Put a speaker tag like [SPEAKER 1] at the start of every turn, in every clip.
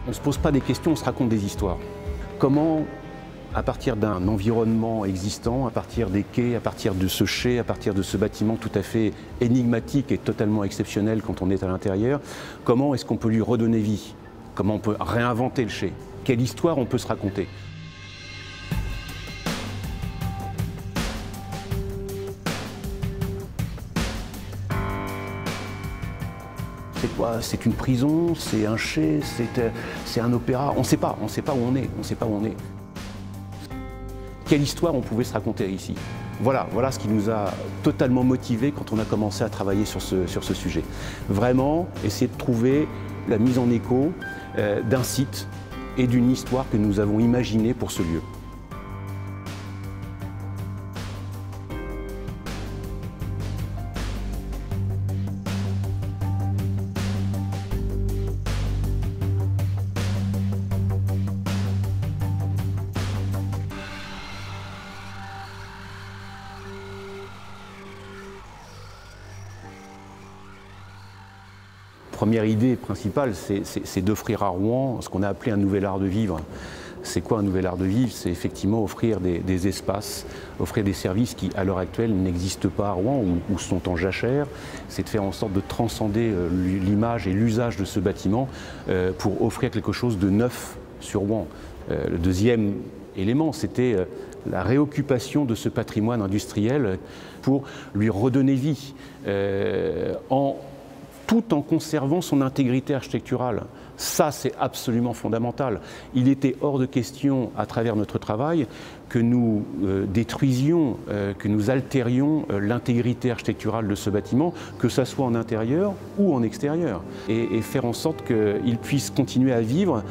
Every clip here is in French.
[SPEAKER 1] On ne se pose pas des questions, on se raconte des histoires. Comment, à partir d'un environnement existant, à partir des quais, à partir de ce chai, à partir de ce bâtiment tout à fait énigmatique et totalement exceptionnel quand on est à l'intérieur, comment est-ce qu'on peut lui redonner vie? Comment on peut réinventer le chai? Quelle histoire on peut se raconter? C'est quoi? C'est une prison? C'est un chai? C'est un opéra? On ne sait pas où on est, on ne sait pas où on est. Quelle histoire on pouvait se raconter ici? Voilà ce qui nous a totalement motivés quand on a commencé à travailler sur ce sujet. Vraiment, essayer de trouver la mise en écho d'un site et d'une histoire que nous avons imaginée pour ce lieu. Première idée principale, c'est d'offrir à Rouen ce qu'on a appelé un nouvel art de vivre. C'est quoi un nouvel art de vivre? C'est effectivement offrir des espaces, offrir des services qui, à l'heure actuelle, n'existent pas à Rouen ou sont en jachère. C'est de faire en sorte de transcender l'image et l'usage de ce bâtiment pour offrir quelque chose de neuf sur Rouen. Le deuxième élément, c'était la réoccupation de ce patrimoine industriel pour lui redonner vie tout en conservant son intégrité architecturale. Ça, c'est absolument fondamental. Il était hors de question, à travers notre travail, que nous détruisions, que nous altérions l'intégrité architecturale de ce bâtiment, que ce soit en intérieur ou en extérieur, et faire en sorte qu'il puisse continuer à vivre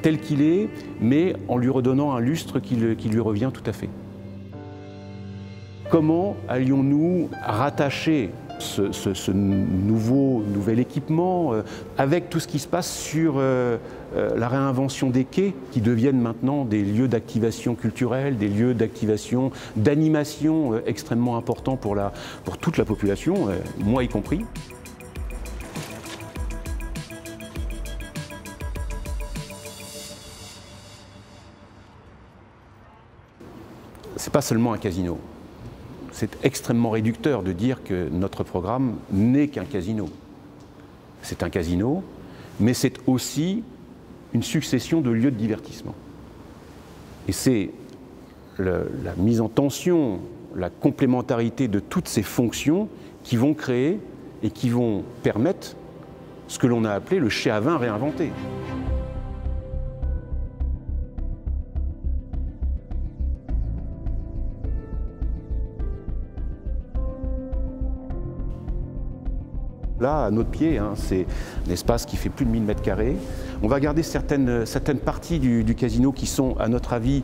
[SPEAKER 1] tel qu'il est, mais en lui redonnant un lustre qui lui revient tout à fait. Comment allions-nous rattacher ce nouvel équipement avec tout ce qui se passe sur la réinvention des quais qui deviennent maintenant des lieux d'activation culturelle, des lieux d'activation, d'animation extrêmement importants pour toute la population, moi y compris. C'est pas seulement un casino. C'est extrêmement réducteur de dire que notre programme n'est qu'un casino. C'est un casino, mais c'est aussi une succession de lieux de divertissement. Et c'est la mise en tension, la complémentarité de toutes ces fonctions qui vont créer et qui vont permettre ce que l'on a appelé le chai à vin réinventé. Là, à notre pied, c'est un espace qui fait plus de 1000 m². On va garder certaines parties du casino qui sont, à notre avis,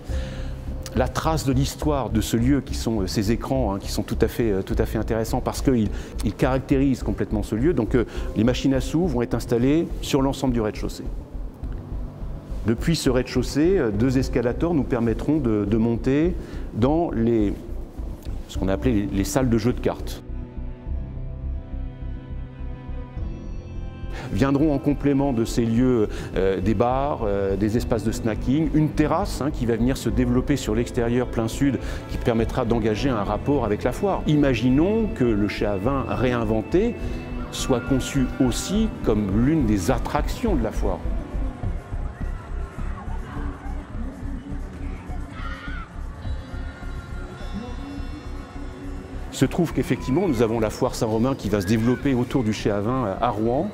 [SPEAKER 1] la trace de l'histoire de ce lieu, qui sont ces écrans, qui sont tout à fait intéressants parce qu'ils caractérisent complètement ce lieu. Donc les machines à sous vont être installées sur l'ensemble du rez-de-chaussée. Depuis ce rez-de-chaussée, 2 escalators nous permettront de monter dans ce qu'on a appelé les salles de jeux de cartes. Viendront en complément de ces lieux des bars, des espaces de snacking, une terrasse qui va venir se développer sur l'extérieur plein sud qui permettra d'engager un rapport avec la foire. Imaginons que le chai à vin réinventé soit conçu aussi comme l'une des attractions de la foire. Il se trouve qu'effectivement, nous avons la foire Saint-Romain qui va se développer autour du chai à vin à Rouen.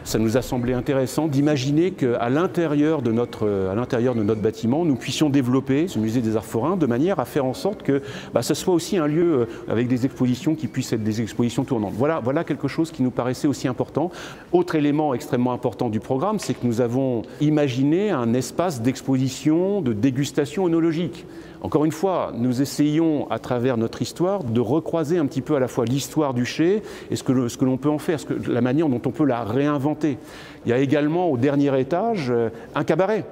[SPEAKER 1] Ça nous a semblé intéressant d'imaginer qu'à l'intérieur de notre bâtiment, nous puissions développer ce musée des Arts Forains de manière à faire en sorte que ce soit aussi un lieu avec des expositions qui puissent être des expositions tournantes. Voilà quelque chose qui nous paraissait aussi important. Autre élément extrêmement important du programme, c'est que nous avons imaginé un espace d'exposition, de dégustation œnologique. Encore une fois, nous essayons, à travers notre histoire, de recroiser un petit peu à la fois l'histoire du chai et ce que l'on peut en faire, la manière dont on peut la réinventer. Il y a également, au dernier étage, un cabaret.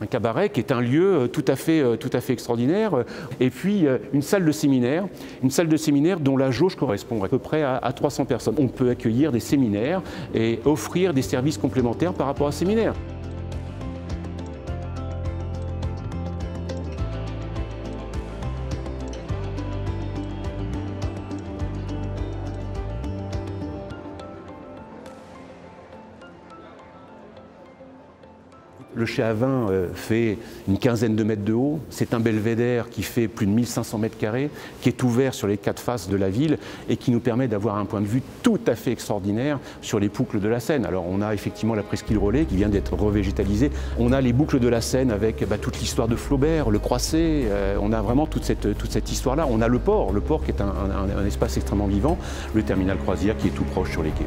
[SPEAKER 1] un cabaret qui est un lieu tout à fait extraordinaire, et puis une salle de séminaire dont la jauge correspond à peu près à 300 personnes. On peut accueillir des séminaires et offrir des services complémentaires par rapport à ces séminaires. Le chai à vin fait une quinzaine de mètres de haut. C'est un belvédère qui fait plus de 1500 mètres carrés, qui est ouvert sur les 4 faces de la ville et qui nous permet d'avoir un point de vue tout à fait extraordinaire sur les boucles de la Seine. Alors on a effectivement la presqu'île Rollet qui vient d'être revégétalisée. On a les boucles de la Seine avec toute l'histoire de Flaubert, le Croisset. On a vraiment toute cette histoire-là. On a le port qui est un espace extrêmement vivant, le terminal croisière qui est tout proche sur les quais.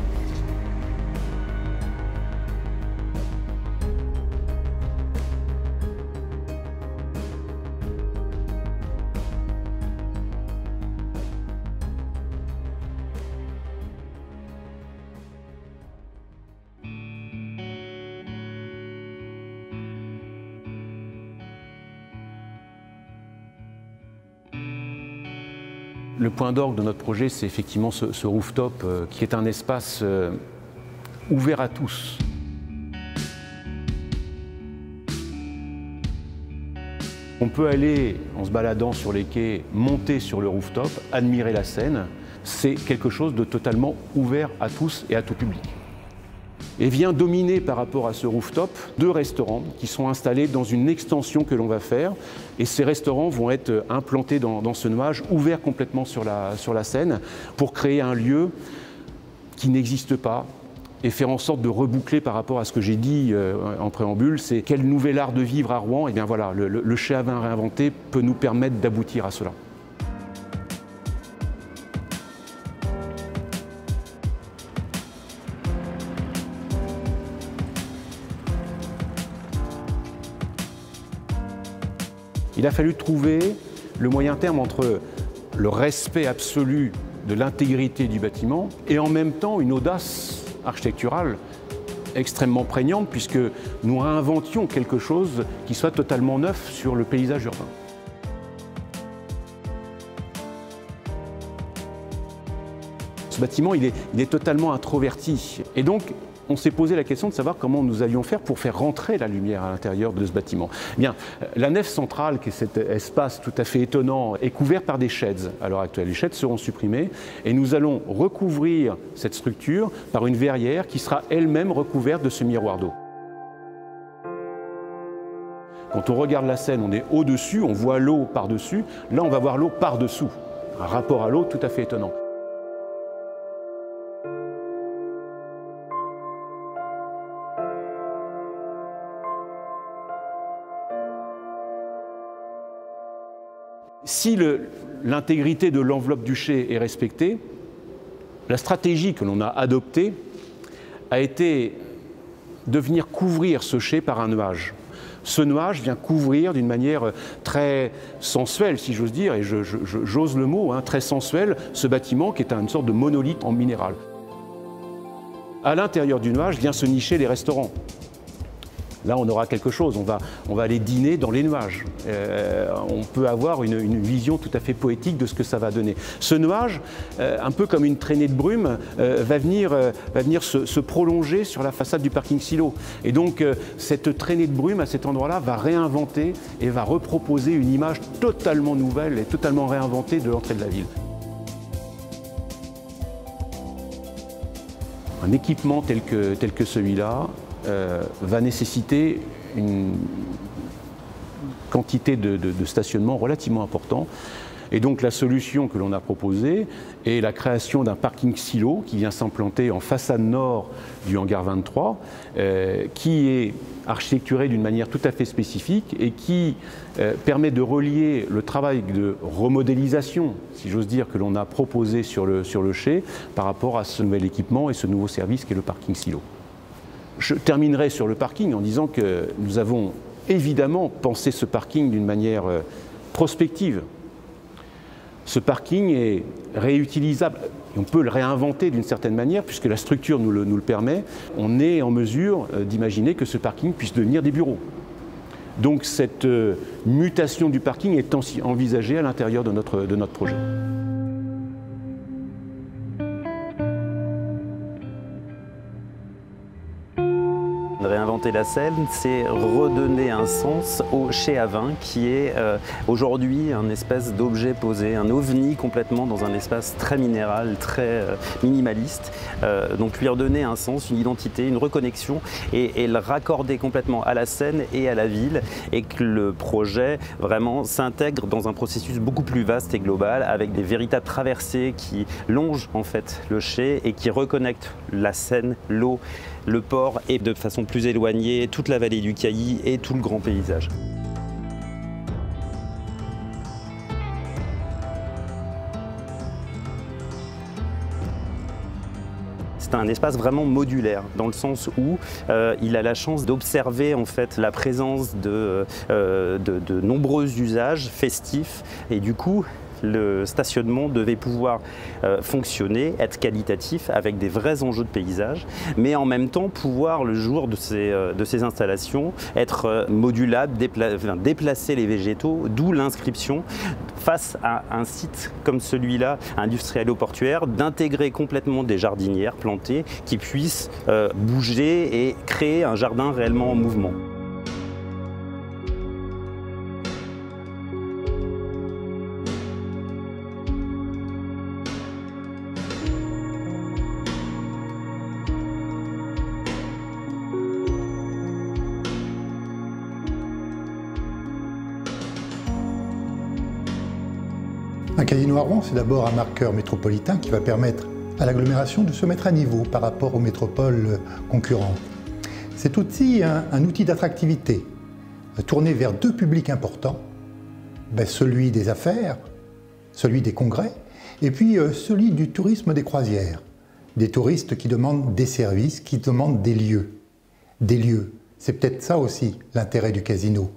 [SPEAKER 1] Le point d'orgue de notre projet, c'est effectivement ce rooftop qui est un espace ouvert à tous. On peut aller, en se baladant sur les quais, monter sur le rooftop, admirer la Seine. C'est quelque chose de totalement ouvert à tous et à tout public. Et vient dominer par rapport à ce rooftop 2 restaurants qui sont installés dans une extension que l'on va faire. Et ces restaurants vont être implantés dans ce nuage, ouvert complètement sur la Seine, pour créer un lieu qui n'existe pas et faire en sorte de reboucler par rapport à ce que j'ai dit en préambule, c'est quel nouvel art de vivre à Rouen. Et bien voilà, le chai à vin réinventé peut nous permettre d'aboutir à cela. Il a fallu trouver le moyen terme entre le respect absolu de l'intégrité du bâtiment et en même temps une audace architecturale extrêmement prégnante puisque nous réinventions quelque chose qui soit totalement neuf sur le paysage urbain. Ce bâtiment, il est totalement introverti et donc on s'est posé la question de savoir comment nous allions faire pour faire rentrer la lumière à l'intérieur de ce bâtiment. Eh bien, la nef centrale, qui est cet espace tout à fait étonnant, est couvert par des sheds à l'heure actuelle. Les sheds seront supprimés et nous allons recouvrir cette structure par une verrière qui sera elle-même recouverte de ce miroir d'eau. Quand on regarde la Seine, on est au-dessus, on voit l'eau par-dessus. Là, on va voir l'eau par-dessous. Un rapport à l'eau tout à fait étonnant. Si l'intégrité de l'enveloppe du chai est respectée, la stratégie que l'on a adoptée a été de venir couvrir ce chai par un nuage. Ce nuage vient couvrir d'une manière très sensuelle, si j'ose dire, et j'ose le mot, très sensuelle, ce bâtiment qui est une sorte de monolithe en minéral. À l'intérieur du nuage vient se nicher les restaurants. Là, on aura quelque chose, on va aller dîner dans les nuages. On peut avoir une vision tout à fait poétique de ce que ça va donner. Ce nuage, un peu comme une traînée de brume, va venir se prolonger sur la façade du parking silo. Et donc, cette traînée de brume à cet endroit-là va réinventer et va reproposer une image totalement nouvelle et totalement réinventée de l'entrée de la ville. Un équipement tel que celui-là, va nécessiter une quantité de stationnement relativement important. Et donc la solution que l'on a proposée est la création d'un parking silo qui vient s'implanter en façade nord du hangar 23, qui est architecturé d'une manière tout à fait spécifique et qui permet de relier le travail de remodélisation, si j'ose dire, que l'on a proposé sur le chai par rapport à ce nouvel équipement et ce nouveau service qui est le parking silo. Je terminerai sur le parking en disant que nous avons évidemment pensé ce parking d'une manière prospective. Ce parking est réutilisable, on peut le réinventer d'une certaine manière puisque la structure nous le permet. On est en mesure d'imaginer que ce parking puisse devenir des bureaux. Donc cette mutation du parking est envisagée à l'intérieur de notre projet.
[SPEAKER 2] Réinventer la Seine, c'est redonner un sens au chai à vin qui est aujourd'hui un espèce d'objet posé, un ovni complètement dans un espace très minéral, très minimaliste. Donc lui redonner un sens, une identité, une reconnexion et le raccorder complètement à la Seine et à la ville et que le projet vraiment s'intègre dans un processus beaucoup plus vaste et global avec des véritables traversées qui longent en fait le chai et qui reconnectent la Seine, l'eau, le port et de façon plus éloignée toute la vallée du Cailly et tout le grand paysage. C'est un espace vraiment modulaire dans le sens où il a la chance d'observer en fait la présence de nombreux usages festifs et du coup le stationnement devait pouvoir fonctionner, être qualitatif avec des vrais enjeux de paysage, mais en même temps pouvoir le jour de ces installations être modulable, déplacer les végétaux, d'où l'inscription face à un site comme celui-là, industriel-portuaire, d'intégrer complètement des jardinières plantées qui puissent bouger et créer un jardin réellement en mouvement.
[SPEAKER 3] Un casino à Rouen, c'est d'abord un marqueur métropolitain qui va permettre à l'agglomération de se mettre à niveau par rapport aux métropoles concurrentes. C'est aussi un outil d'attractivité, tourné vers deux publics importants, celui des affaires, celui des congrès, et puis celui du tourisme des croisières. Des touristes qui demandent des services, qui demandent des lieux. Des lieux, c'est peut-être ça aussi l'intérêt du casino,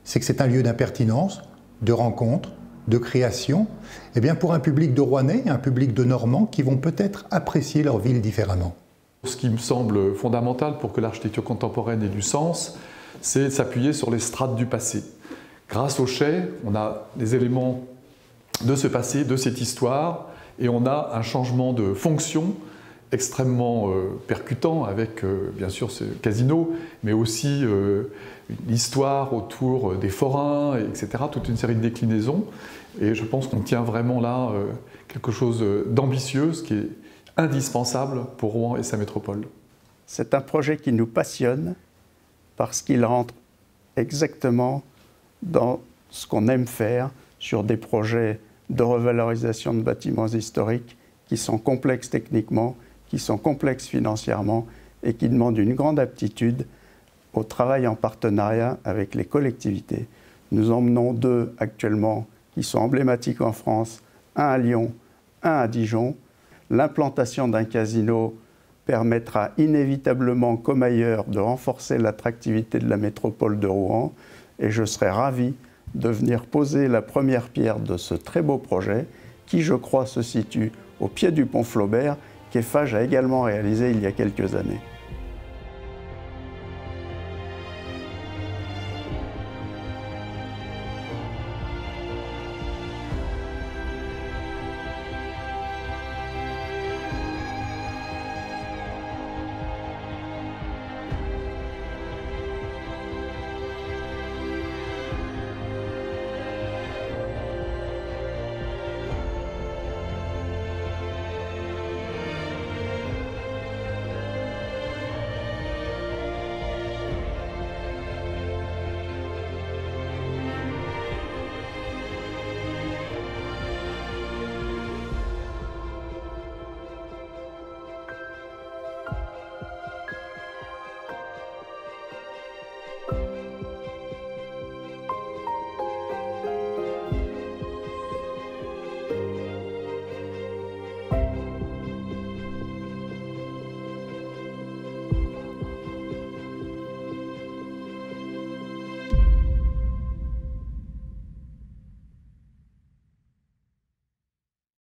[SPEAKER 3] c'est que c'est un lieu d'impertinence, de rencontre, de création, eh bien pour un public de Rouennais, un public de Normands qui vont peut-être apprécier leur ville différemment.
[SPEAKER 4] Ce qui me semble fondamental pour que l'architecture contemporaine ait du sens, c'est de s'appuyer sur les strates du passé. Grâce au chai, on a les éléments de ce passé, de cette histoire, et on a un changement de fonction extrêmement percutant avec bien sûr ce casino, mais aussi une histoire autour des forains, etc., toute une série de déclinaisons. Et je pense qu'on tient vraiment là quelque chose d'ambitieux, ce qui est indispensable pour Rouen et sa métropole.
[SPEAKER 5] C'est un projet qui nous passionne parce qu'il rentre exactement dans ce qu'on aime faire sur des projets de revalorisation de bâtiments historiques qui sont complexes techniquement, qui sont complexes financièrement et qui demandent une grande aptitude au travail en partenariat avec les collectivités. Nous en menons deux actuellement qui sont emblématiques en France, un à Lyon, un à Dijon. L'implantation d'un casino permettra inévitablement, comme ailleurs, de renforcer l'attractivité de la métropole de Rouen et je serai ravi de venir poser la première pierre de ce très beau projet qui, je crois, se situe au pied du pont Flaubert qu'Eiffage a également réalisé il y a quelques années.